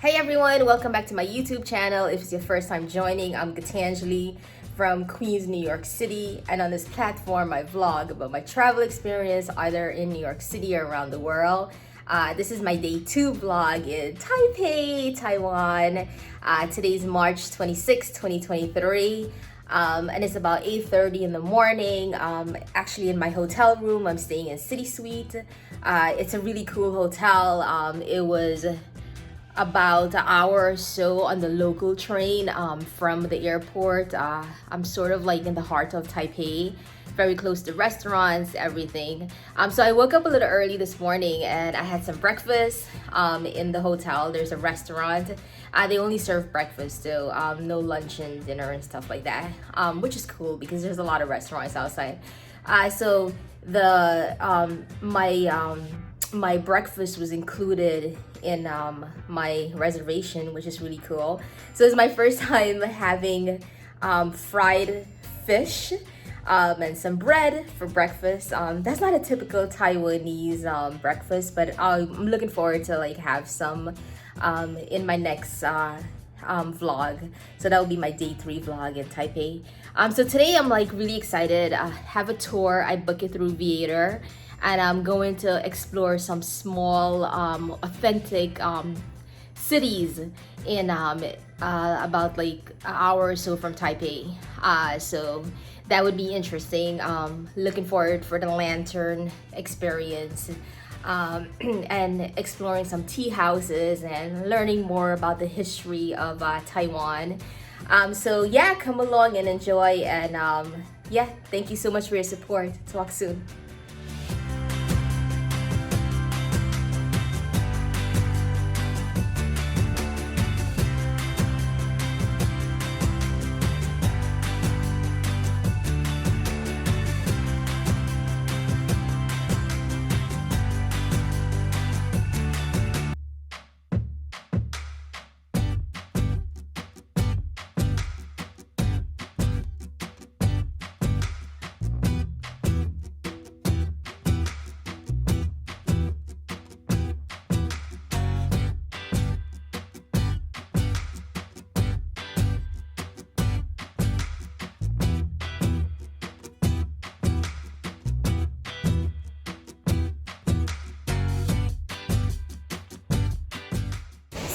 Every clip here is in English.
Hey everyone, welcome back to my YouTube channel. If it's your first time joining, I'm Gitanjali from Queens, New York City, and on this platform I vlog about my travel experience either in New York City or around the world. This is my day 2 vlog in Taipei, Taiwan. Today's March 26, 2023. And it's about 8:30 in the morning. Actually in my hotel room. I'm staying in City Suite. It's a really cool hotel. It was about an hour or so on the local train from the airport. I'm sort of like in the heart of Taipei, very close to restaurants, everything. So I woke up a little early this morning and I had some breakfast in the hotel. There's a restaurant. They only serve breakfast, so no lunch and dinner and stuff like that, which is cool because there's a lot of restaurants outside. So the my breakfast was included in my reservation, which is really cool. So it's my first time having fried fish and some bread for breakfast. That's not a typical Taiwanese breakfast, but I'm looking forward to like have some in my next vlog. So that will be my day 3 vlog in Taipei. So today I'm like really excited. I have a tour. I booked it through Viator, and I'm going to explore some small authentic cities in about like an hour or so from Taipei. So that would be interesting. Looking forward for the lantern experience and exploring some tea houses and learning more about the history of Taiwan. So yeah, come along and enjoy, and yeah, thank you so much for your support. Talk soon.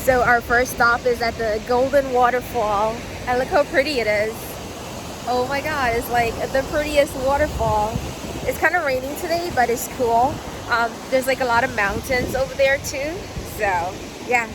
So our first stop is at the Golden Waterfall, and look how pretty it is. Oh my god, it's like the prettiest waterfall. It's kind of raining today, but it's cool. There's like a lot of mountains over there too, so yeah.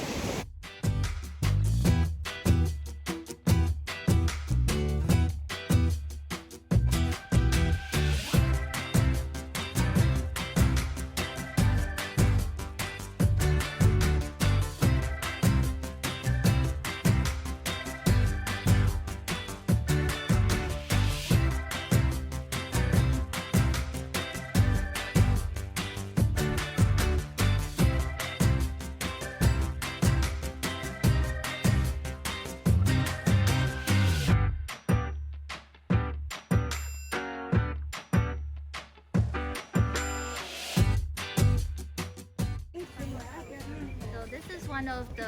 This is one of the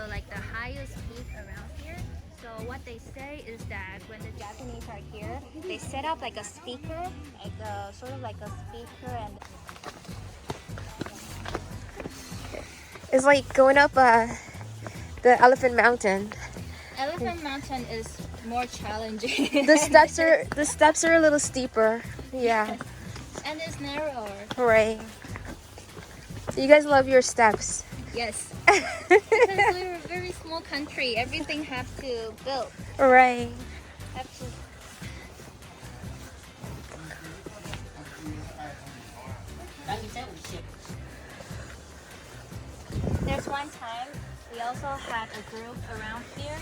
highest peak around here. So what they say is that when the Japanese are here, they set up like a speaker, sort of like a speaker, and It's like going up the Elephant Mountain. Elephant Mountain is more challenging. The steps are a little steeper. Yeah. And it's narrower. Right. You guys love your steps. Yes. Because we're a very small country. Everything have to build. Right. Have to. There's one time we also had a group around here,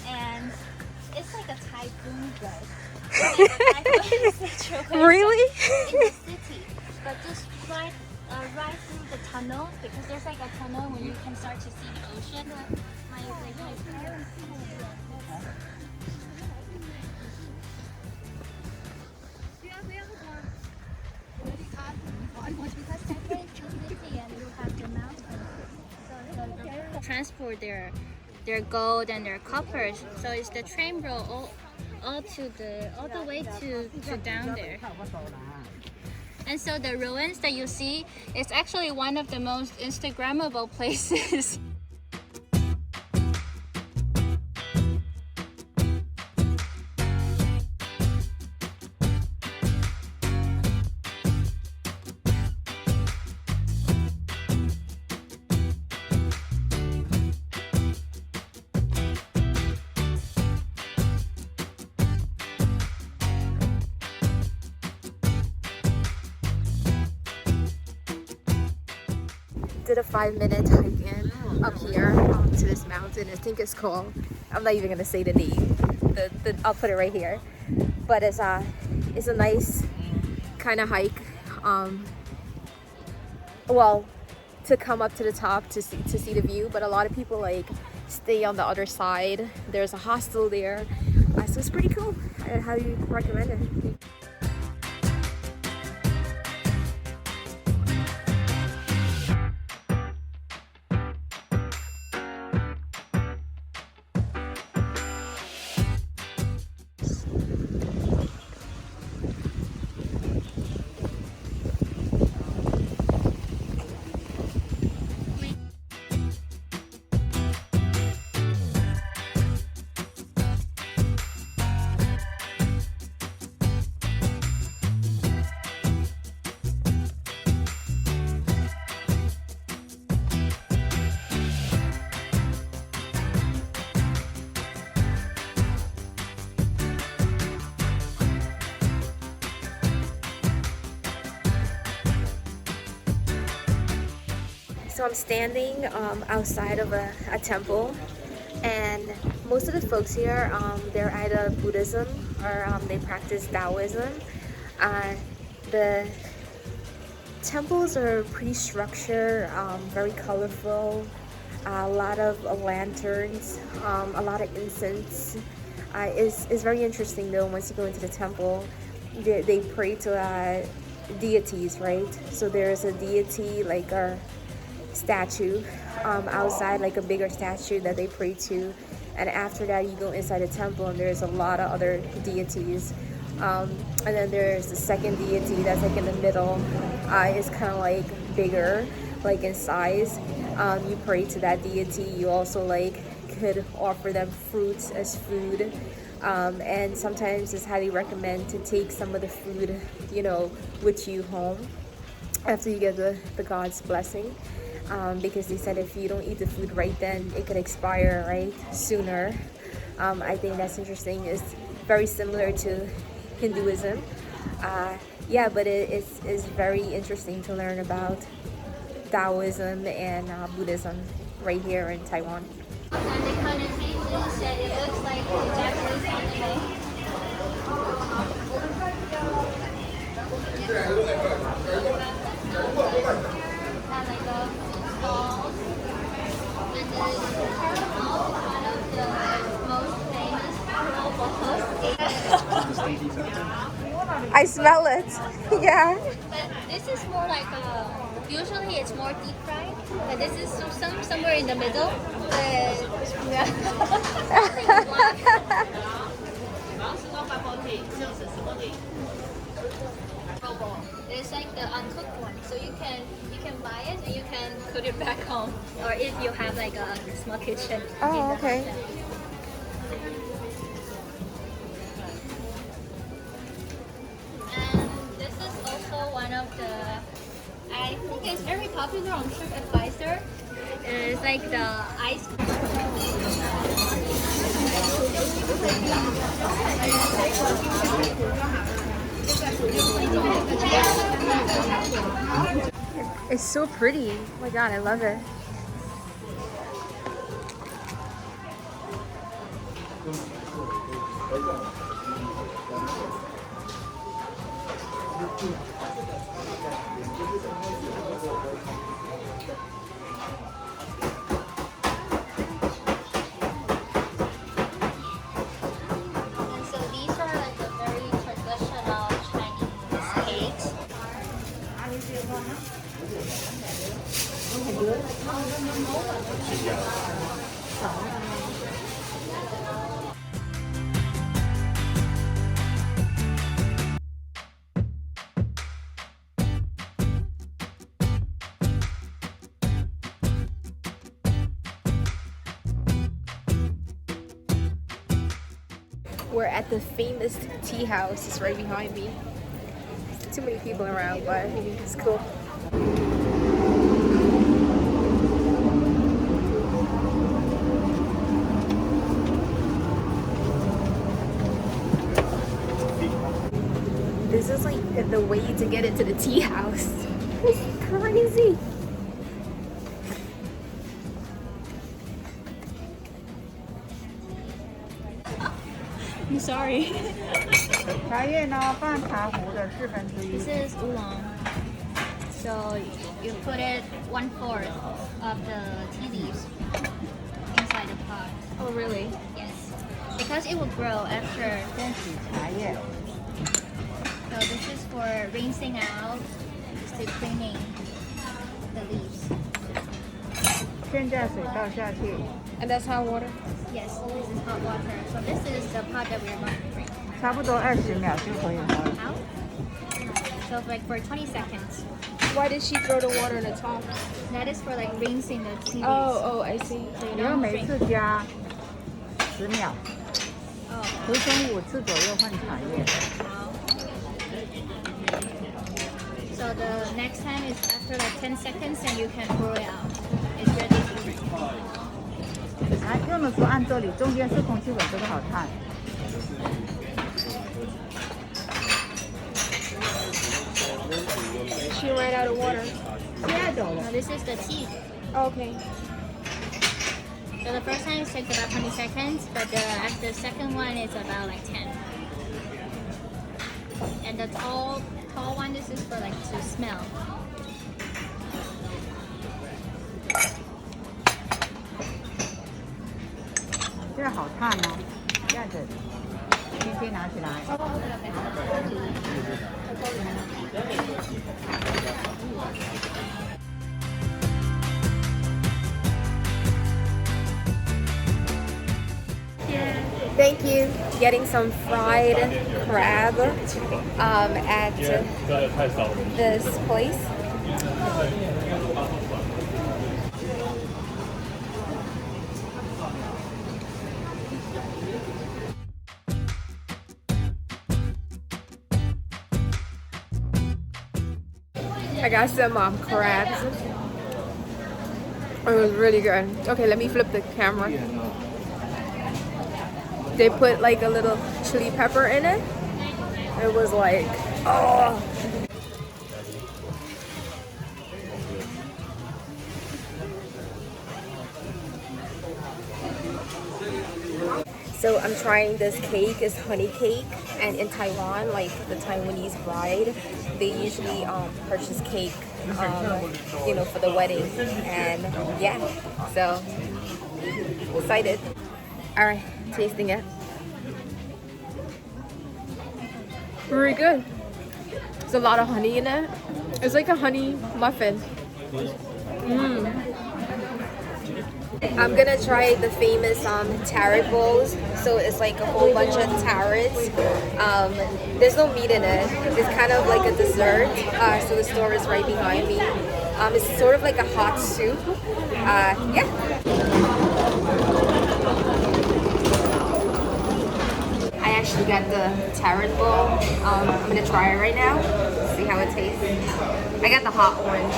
and it's like a typhoon guide. Really? In the city, but just right through the tunnel, because there's like a tunnel when you can start to see the ocean. My parents. Because Taipei is too busy and you have the mountains. So transport there their gold and their coppers. So it's the train road all the way to down there. And so the ruins that you see is actually one of the most Instagrammable places. Did a 5-minute hike in up here to this mountain. I think it's called, I'm not even gonna say the name. I'll put it right here. But it's a nice kind of hike. Well, to come up to the top to see the view. But a lot of people like stay on the other side. There's a hostel there, so it's pretty cool. I highly recommend it. So I'm standing outside of a temple, and most of the folks here, they're either Buddhism or they practice Taoism. The temples are pretty structured, very colorful, a lot of lanterns, a lot of incense. It's very interesting though. Once you go into the temple, they pray to deities, right? So there's a deity like a statue outside, like a bigger statue that they pray to, and after that you go inside the temple and there's a lot of other deities, and then there's the second deity that's like in the middle. It's kind of like bigger, like in size. You pray to that deity. You also like could offer them fruits as food, and sometimes it's highly recommended to take some of the food, you know, with you home after you get the God's blessing. Because they said if you don't eat the food right then, it could expire right sooner. I think that's interesting. It's very similar to Hinduism. Yeah, but it's very interesting to learn about Taoism and Buddhism right here in Taiwan. And the connotation said it looks like the Japanese anime. And like a balls. And then caramel is one of the most famous balls. I smell it. Yeah. But this is more like usually it's more deep fried, but this is somewhere in the middle. Yeah. It's like the uncooked one, so you can buy it and you can put it back home, or if you have like a small kitchen. Oh, okay. And this is also one of the, I think it's very popular on TripAdvisor. It's like the ice. It's so pretty. Oh my god, I love it. And so these are like a very traditional Chinese cakes. We're at the famous tea house. It's right behind me. Too many people around, but it's cool. This is like the way to get into the tea house. It's crazy. I'm sorry. 茶叶呢，半茶壶的1/4。This is oolong. So you put it 1/4 of the tea leaves inside the pot. Oh, really? Yes. Because it will grow after. 先洗茶叶， So this is for rinsing out, just to cleaning the leaves. 现在水倒下去， And that's hot water? Yes, this is hot water. So this is the pot that we're going to drink. 差不多20秒就可以喝了。 Out. So like for 20 seconds. Why did she throw the water in the top? That is for like rinsing the tea leaves. Oh, I see. So you 你要 don't 每 drink. 次加10秒， Oh. 回冲5次左右换茶叶。 So the next time is after like 10 seconds and you can pour it out. It's ready to drink. 啊，用的时候按这里，中间是空气稳，这个好烫。 She ran out of water. 现在走了 Now。this is the tea. Okay. So the first time it takes about 20 seconds, but after the second one it's about like 10. And the tall one, this is for like to smell. 现在好烫哦，这样子，你可以拿起来。 Thank you. Getting some fried crab at this place. I got some crabs. It was really good. Okay, let me flip the camera. They put like a little chili pepper in it. It was like, oh. So I'm trying this cake. It's honey cake, and in Taiwan, like the Taiwanese bride, they usually purchase cake, you know, for the wedding, and yeah. So excited. All right, tasting it. Very good. There's a lot of honey in it. It's like a honey muffin. I'm gonna try the famous tarot bowls. So it's like a whole bunch of tarots. There's no meat in it. It's kind of like a dessert. So the store is right behind me. It's sort of like a hot soup. Yeah. I actually got the tarot bowl. I'm gonna try it right now. See how it tastes. I got the hot orange.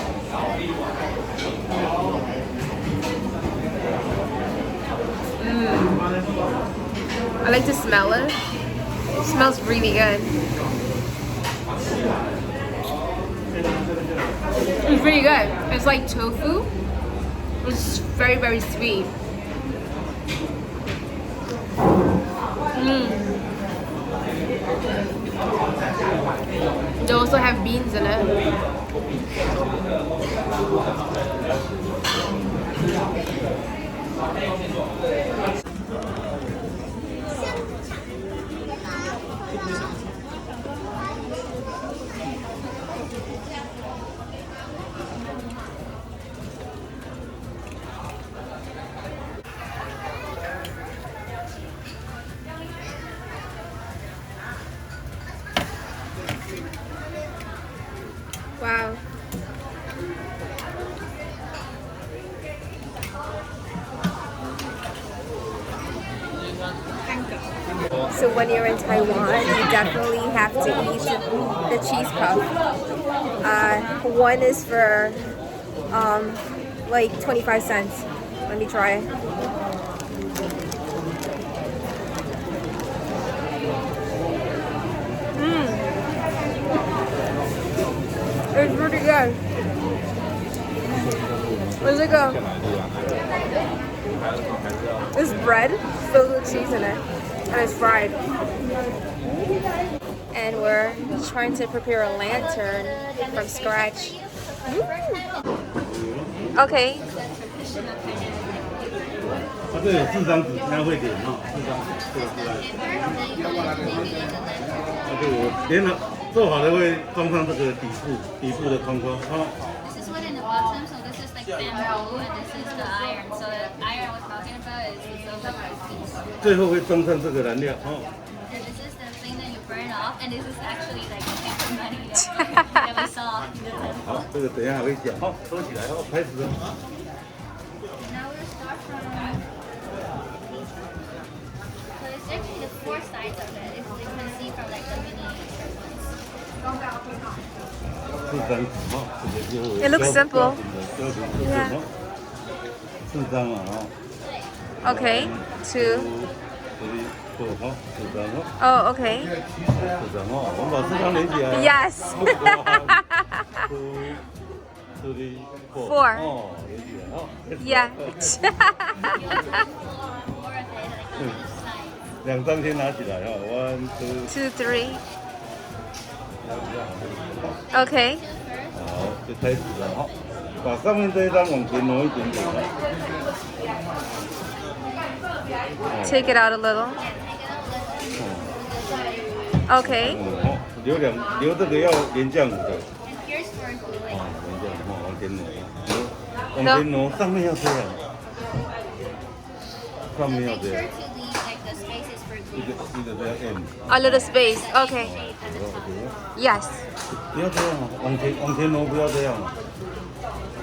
I like to smell it. It smells really good. It's really good. It's like tofu. It's very, very sweet. They also have beans in it. Wow. So So when you're in Taiwan, you definitely have to eat the cheese puff. One is for like 25 cents. Let me try it. It's pretty good. It's like it's bread filled with cheese in it, and it's fried. And we're trying to prepare a lantern from scratch. Okay. 它这有4张纸，那会点哈，4张纸，这个是。这个连了做好了会装上这个底部的框框哈。This is what in the bottom, so this is like bamboo, and this is the iron. So the iron I was talking about is over this piece. 最后会装上这个燃料哈。And this is the thing that you burn off, and this is actually like the paper money that we saw in the temple. 好，这个等一下还会讲。好，收起来，好，开始了。Now we'll start from. So it's actually the 4 sides of it. If you can see from like the miniature ones. 4张纸哈，这个就。It looks simple. Yeah. 4张嘛哈。Okay. 2. 好，4张哦。Oh, okay. 4张哦，我们把4张连起来。Yes. 4. 哦，连起来哦。Yeah. 2张先拿起来哈 ，1, 2, 2, 3. Okay. 好，就开始了哈。把上面这一张往前挪一点点。Take it out a little. Okay. 哦，留这个要连酱糊的。 And here's for gluing. 哦，连酱糊往前挪，往前挪，上面要这样，上 So 面要 make 这 sure 样， to leave like the spaces for 一 glue. 个这样 M。 A little space. Okay. Shape at the top. Yes. 不要这样啊，往前挪，不要这样啊，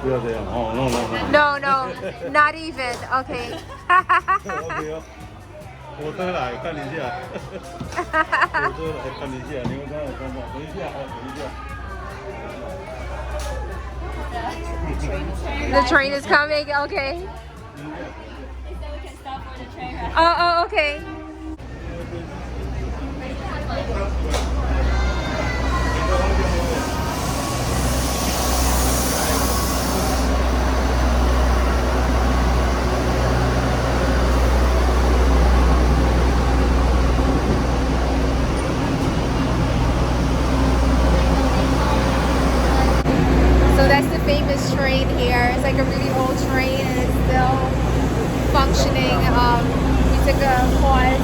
不要这样哦，no no no。 No, no. Not even. Okay. OK 哦，火车来看一下，火车来看一下，你们看我看看，等一下哦，等一下。 The train is coming. Okay. They said we can stop for the train ride. Oh, okay. So that's the famous train here. It's like a really old train and it's still functioning. We took a pause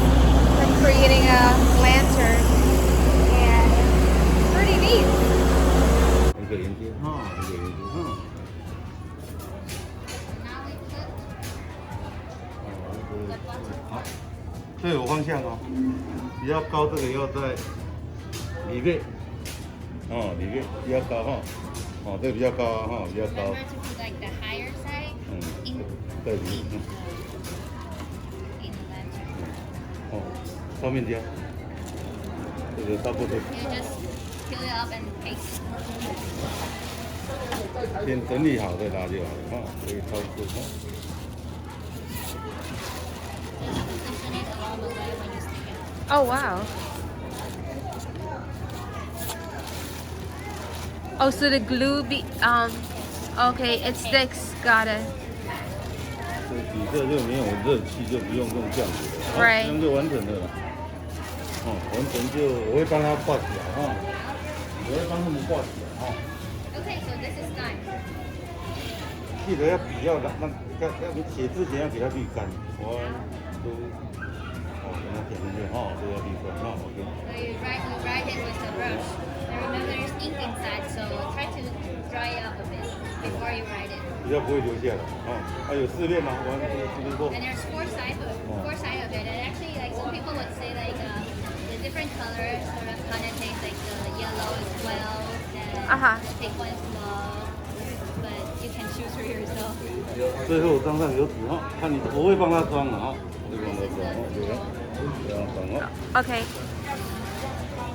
from creating a lantern and it's pretty neat. 一个连接哈，一个连接哈。 Now we put 好，这有方向哦，比较高，这个要在里面，哦，里面比较高哈，哦，这个比较高啊哈，比较高， remember to put like the higher side 嗯， in 在里面， in the lantern. 哦，上面加，这个差不多， You just peel it up and paste it. 先整理好再拿就好了哈，可以超过哈。 Position it along the way when you stick it. Oh, wow. Oh, so the glue okay, it sticks. Got it. 这底色就没有热气，就不用这样子了， Right. 这样就完整的了。哦，完整就我会帮它挂起来哈，我会帮他们挂起来哈。 Okay, so this is done. 记得要笔要你写之前要给它滤干，我都给它点进去哈，都要滤干哈 ，OK。 So you write it with the brush. And remember there's ink inside, so try to dry it up a bit before you write it. 比较不会留下来啊。还有4面吗？我这个过。 And there's four sides of it. And actually, like some people would say, like the different colors sort of connotates like the yellow is well, and Uh-huh. the pink one is love. But you can shoes for yourself. 最后装上油纸哈，看你我会帮他装的哈，我会帮他装哦，对啊，这样装哦。 Okay.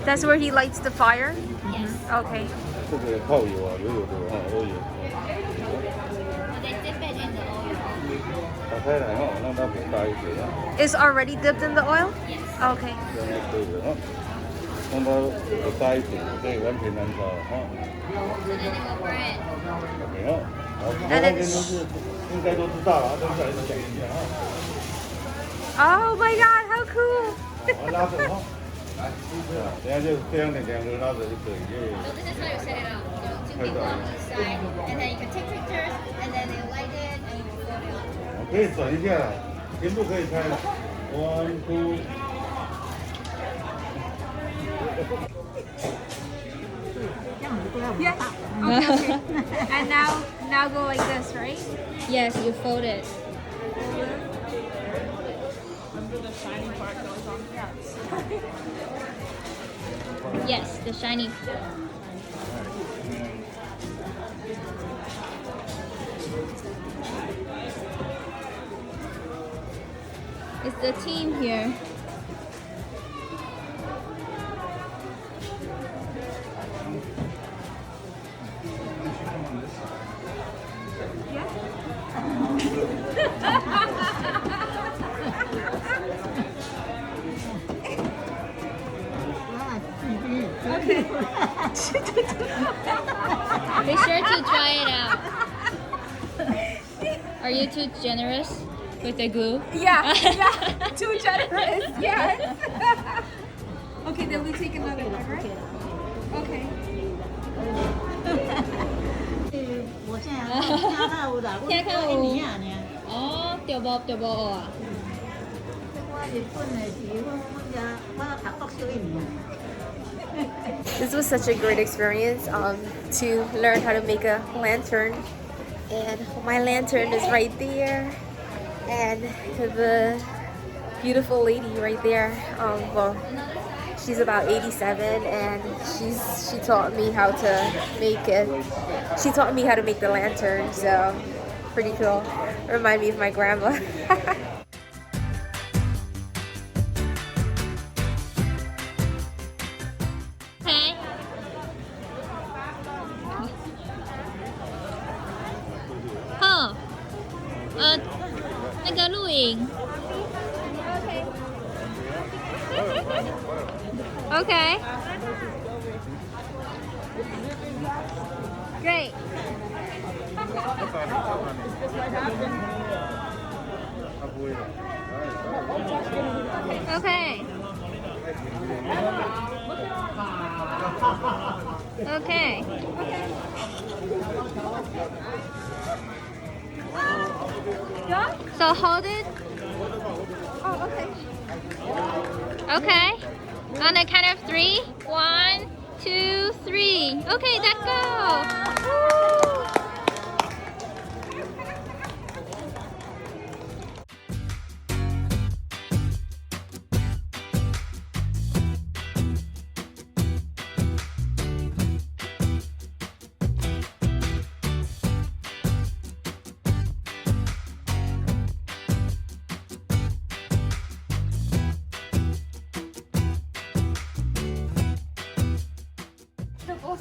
That's where he lights the fire? Yes. Okay. 这个泡油啊，有的哈，都有。 They dip it in the oil. 打开来哈，让它不大一点啊， It's already dipped in the oil? Yes. Okay. 这样就可以了哈。让它不大一点，可以完全燃烧哈。 And then it will burn. OK 哈，好，其他那边都是应该都知道了，但是还是讲一下哈。 Oh my god, how cool! 好，拉着哈。等下就这样的两个拉着就可以，因为 So this is how you set it up. So two people on each side, and then you can take pictures, and then they light it, and you can photo it. 可以转一下来，全部可以开了。One, two。 Yeah. Okay, okay. And now go like this, right? Yes, you fold it. Yes, the shiny. It's the team here. Be sure to try it out. Are you too generous with the glue? Yeah, yeah. Too generous, yes. Okay, then we take another one, right? Okay. 我现在听到有啦，我听到有一年啊呢。哦，对无啊。我日本的时候，我读国小一年。 This was such a great experience to learn how to make a lantern. And my lantern is right there. And the beautiful lady right there, well, she's about 87 and she taught me how to make it. She taught me how to make the lantern, so pretty cool. Remind me of my grandma. Okay. 好，那个录影。Okay. Great. Okay. Okay. So hold it. Oh, okay. Okay. On the count of 3. 1, 2, 3. Okay, let go. Woo!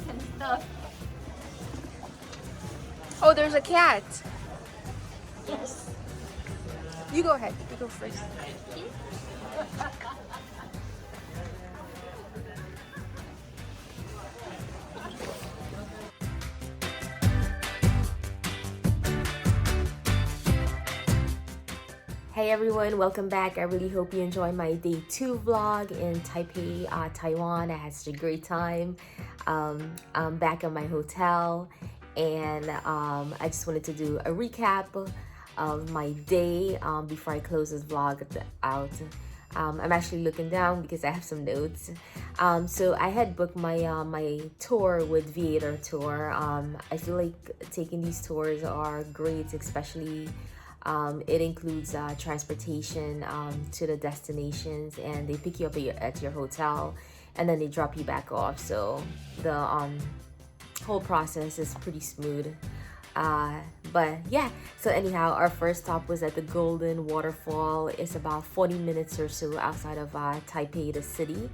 And stuff. Oh, there's a cat. Yes. You go ahead. You go first. Hey everyone, welcome back. I really hope you enjoyed my day 2 vlog in Taipei, Taiwan. I had such a great time. I'm back in my hotel and I just wanted to do a recap of my day before I close this vlog out. I'm actually looking down because I have some notes. So I had booked my my tour with Viator Tour. I feel like taking these tours are great, especially it includes transportation to the destinations, and they pick you up at your hotel and then they drop you back off. So the whole process is pretty smooth. But yeah, so anyhow, our first stop was at the Golden Waterfall. It's about 40 minutes or so outside of Taipei, the city.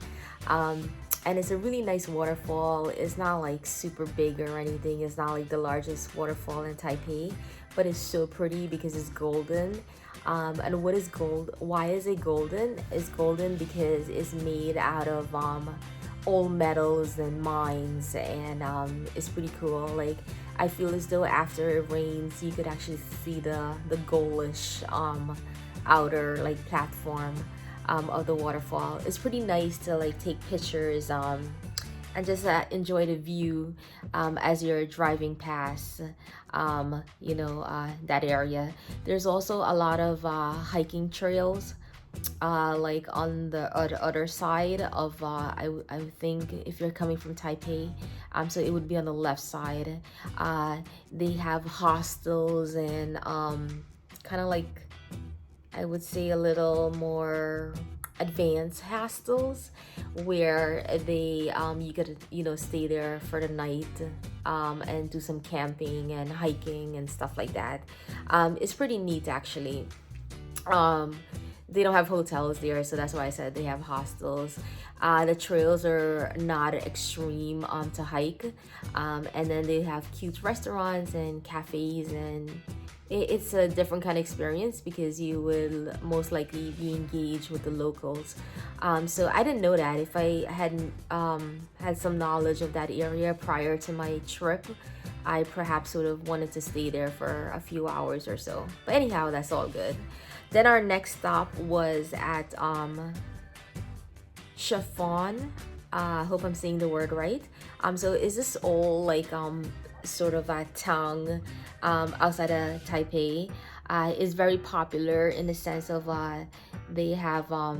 And it's a really nice waterfall. It's not like super big or anything. It's not like the largest waterfall in Taipei, but it's so pretty because it's golden. And what is gold? Why is it golden? It's golden because it's made out of old metals and mines, and it's pretty cool. Like, I feel as though after it rains, you could actually see the goldish outer like platform of the waterfall. It's pretty nice to like take pictures and just enjoy the view as you're driving past that area. There's also a lot of hiking trails like on the other side of I would think if you're coming from Taipei, so it would be on the left side. They have hostels and kind of like, I would say, a little more advanced hostels where they you could stay there for the night and do some camping and hiking and stuff like that. It's pretty neat actually. They don't have hotels there, so that's why I said they have hostels. The trails are not extreme to hike, and then they have cute restaurants and cafes, and it's a different kind of experience because you will most likely be engaged with the locals. So I didn't know that. If I hadn't had some knowledge of that area prior to my trip, I perhaps would have wanted to stay there for a few hours or so. But anyhow, that's all good. Then our next stop was at Chiffon. Hope I'm saying the word right. So is this all like sort of a town outside of Taipei? Is very popular in the sense of they have a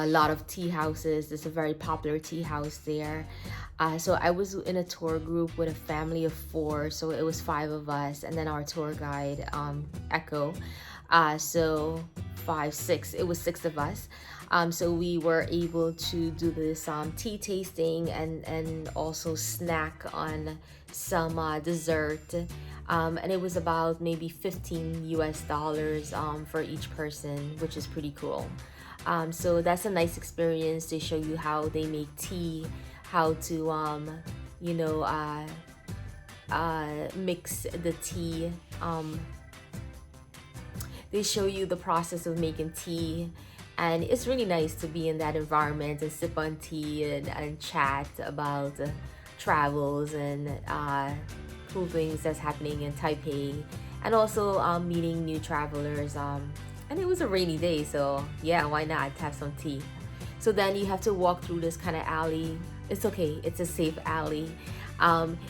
lot of tea houses. There's a very popular tea house there. So I was in a tour group with a family of 4, so it was 5 of us, and then our tour guide Echo. So 5, 6, it was 6 of us. So we were able to do this tea tasting and also snack on some dessert. And it was about maybe $15 for each person, which is pretty cool. So that's a nice experience. They show you how they make tea, how to mix the tea. They show you the process of making tea, and it's really nice to be in that environment and sip on tea and chat about travels and cool things that's happening in Taipei, and also meeting new travelers. And it was a rainy day, so yeah, why not have some tea? So then you have to walk through this kind of alley. It's okay, it's a safe alley.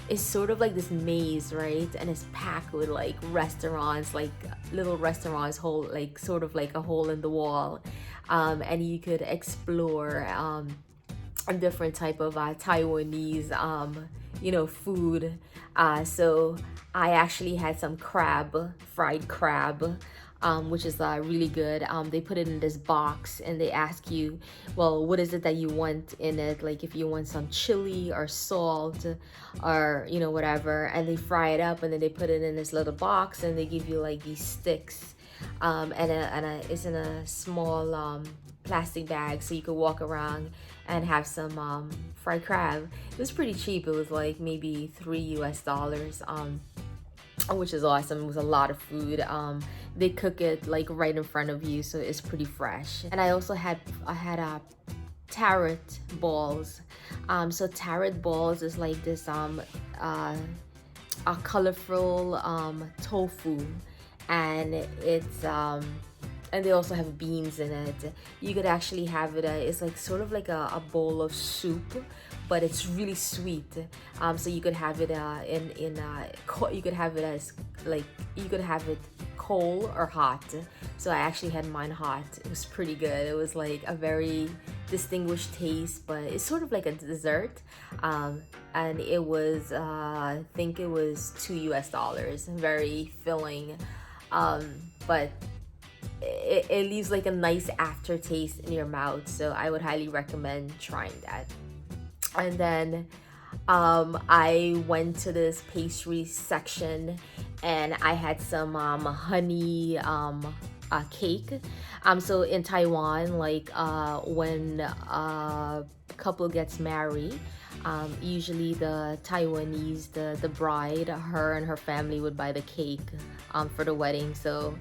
It's sort of like this maze, right? And it's packed with like restaurants, like little restaurants, sort of like a hole in the wall. And you could explore a different type of Taiwanese, food. So I actually had some fried crab, which is really good. They put it in this box and they ask you, well, what is it that you want in it? Like if you want some chili or salt or, whatever. And they fry it up and then they put it in this little box and they give you like these sticks. And it's in a small plastic bag, so you could walk around and have some fried crab. It was pretty cheap. It was like maybe $3, which is awesome. It was a lot of food. They cook it like right in front of you, so it's pretty fresh. And I also had tarot balls. So tarot balls is like this a colorful tofu, and it's and they also have beans in it. You could actually have it it's like sort of like a bowl of soup, but it's really sweet. So you could have it you could have it as like, you could have it cold or hot. So I actually had mine hot. It was pretty good. It was like a very distinguished taste, but it's sort of like a dessert. And it was I think it was $2. Very filling, but it leaves like a nice aftertaste in your mouth, so I would highly recommend trying that. And then I went to this pastry section and I had some honey cake. So in Taiwan, like when a couple gets married, usually the Taiwanese, the bride, her and her family would buy the cake for the wedding. So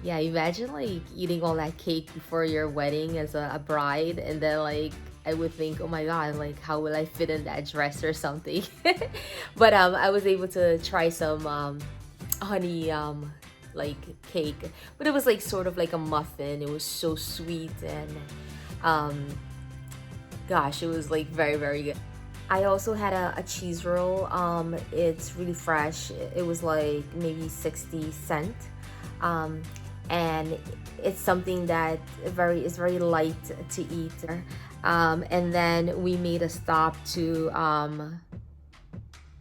yeah, imagine like eating all that cake before your wedding as a bride, and then like I would think, oh my god, like how will I fit in that dress or something? But I was able to try some honey like cake, but it was like sort of like a muffin. It was so sweet and gosh, it was like very, very good. I also had a cheese roll. It's really fresh. It was like maybe 60 cents. And it's something that is very light to eat. And then we made a stop to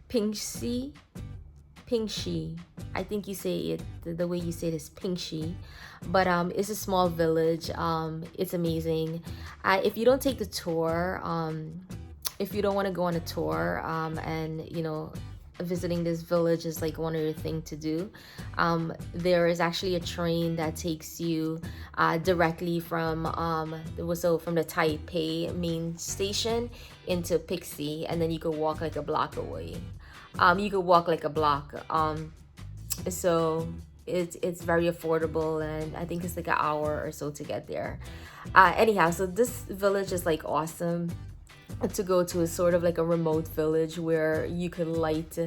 Pingxi. I think you say it the way you say it is Pingxi, but it's a small village. It's amazing. If you don't take the tour, if you don't want to go on a tour, and you know, visiting this village is like one of your things to do, there is actually a train that takes you directly from the Taipei main station into Pingxi, and then you could walk like a block away. You could walk like a block. So it's very affordable, and I think it's like an hour or so to get there. Anyhow, so this village is like awesome to go to. Is sort of like a remote village where you could light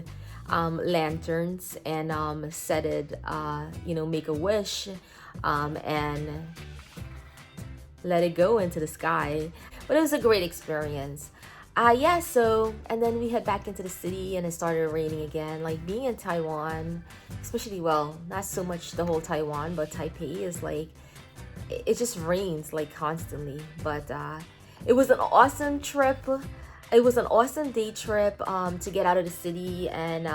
lanterns and set it, you know, make a wish, and let it go into the sky. But it was a great experience. Yeah, so, and then we head back into the city and it started raining again. Like being in Taiwan, especially, well, not so much the whole Taiwan, but Taipei is like, it just rains like constantly. But it was an awesome trip. It was an awesome day trip to get out of the city and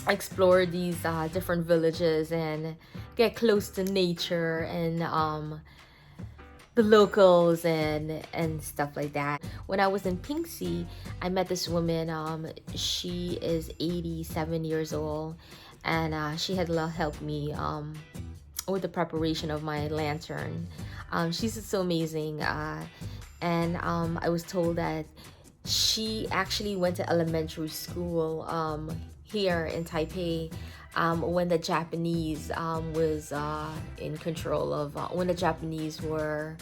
explore these different villages and get close to nature and the locals and stuff like that. When I was in Pingxi, I met this woman. She is 87 years old, and she had helped me with the preparation of my lantern. She's so amazing, and I was told that she actually went to elementary school here in Taipei when the Japanese was in control of, when the Japanese were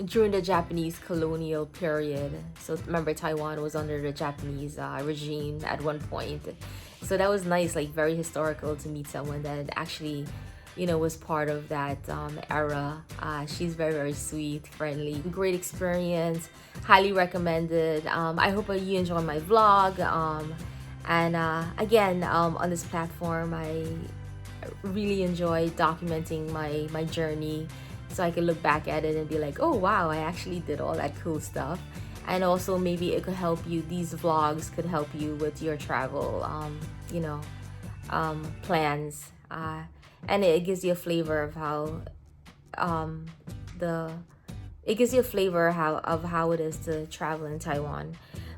during the Japanese colonial period. So remember, Taiwan was under the Japanese regime at one point. So that was nice, like very historical to meet someone that actually, you know, was part of that era. She's very, very sweet, friendly, great experience, highly recommended. I hope you enjoy my vlog. And again, on this platform, I really enjoy documenting my journey, so I can look back at it and be like, oh wow, I actually did all that cool stuff. And also maybe it could help you, these vlogs could help you with your travel, you know, plans. And it gives you a flavor of how it gives you a flavor of how it is to travel in Taiwan.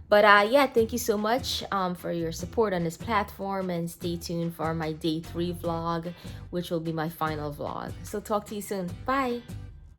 But yeah, thank you so much for your support on this platform, and stay tuned for my day 3 vlog, which will be my final vlog. So talk to you soon. Bye.